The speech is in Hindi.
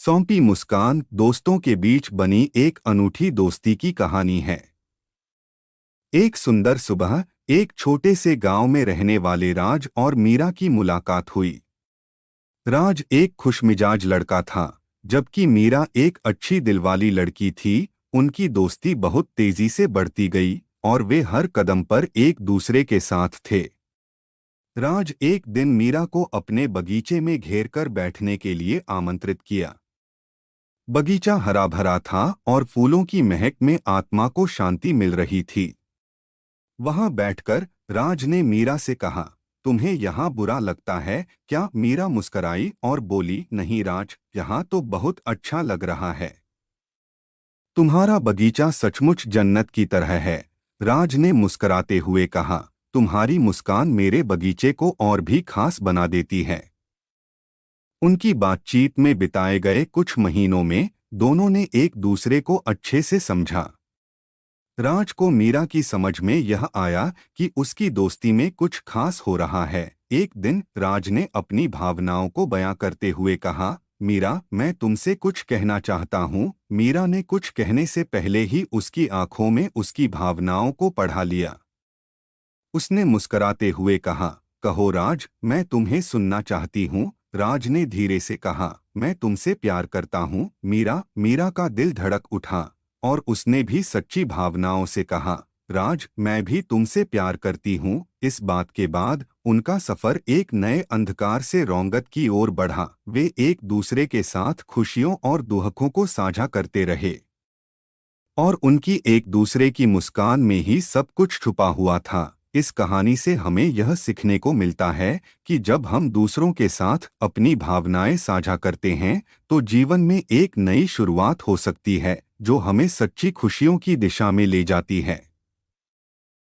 सौंपी मुस्कान दोस्तों के बीच बनी एक अनूठी दोस्ती की कहानी है। एक सुंदर सुबह एक छोटे से गांव में रहने वाले राज और मीरा की मुलाकात हुई। राज एक खुशमिजाज लड़का था, जबकि मीरा एक अच्छी दिलवाली लड़की थी। उनकी दोस्ती बहुत तेजी से बढ़ती गई और वे हर कदम पर एक दूसरे के साथ थे। राज एक दिन मीरा को अपने बगीचे में घेरकर बैठने के लिए आमंत्रित किया। बगीचा हरा भरा था और फूलों की महक में आत्मा को शांति मिल रही थी। वहां बैठकर राज ने मीरा से कहा, तुम्हें यहाँ बुरा लगता है क्या? मीरा मुस्कराई और बोली, नहीं राज, यहाँ तो बहुत अच्छा लग रहा है। तुम्हारा बगीचा सचमुच जन्नत की तरह है। राज ने मुस्कराते हुए कहा, तुम्हारी मुस्कान मेरे बगीचे को और भी खास बना देती है। उनकी बातचीत में बिताए गए कुछ महीनों में दोनों ने एक दूसरे को अच्छे से समझा। राज को मीरा की समझ में यह आया कि उसकी दोस्ती में कुछ खास हो रहा है। एक दिन राज ने अपनी भावनाओं को बयां करते हुए कहा, मीरा, मैं तुमसे कुछ कहना चाहता हूँ। मीरा ने कुछ कहने से पहले ही उसकी आंखों में उसकी भावनाओं को पढ़ा लिया। उसने मुस्कराते हुए कहा, कहो राज, मैं तुम्हें सुनना चाहती हूँ। राज ने धीरे से कहा, मैं तुमसे प्यार करता हूँ मीरा। मीरा का दिल धड़क उठा और उसने भी सच्ची भावनाओं से कहा, राज, मैं भी तुमसे प्यार करती हूँ। इस बात के बाद उनका सफर एक नए अंधकार से रौंगत की ओर बढ़ा। वे एक दूसरे के साथ खुशियों और दुखों को साझा करते रहे और उनकी एक दूसरे की मुस्कान में ही सब कुछ छुपा हुआ था। इस कहानी से हमें यह सीखने को मिलता है कि जब हम दूसरों के साथ अपनी भावनाएं साझा करते हैं तो जीवन में एक नई शुरुआत हो सकती है, जो हमें सच्ची खुशियों की दिशा में ले जाती है।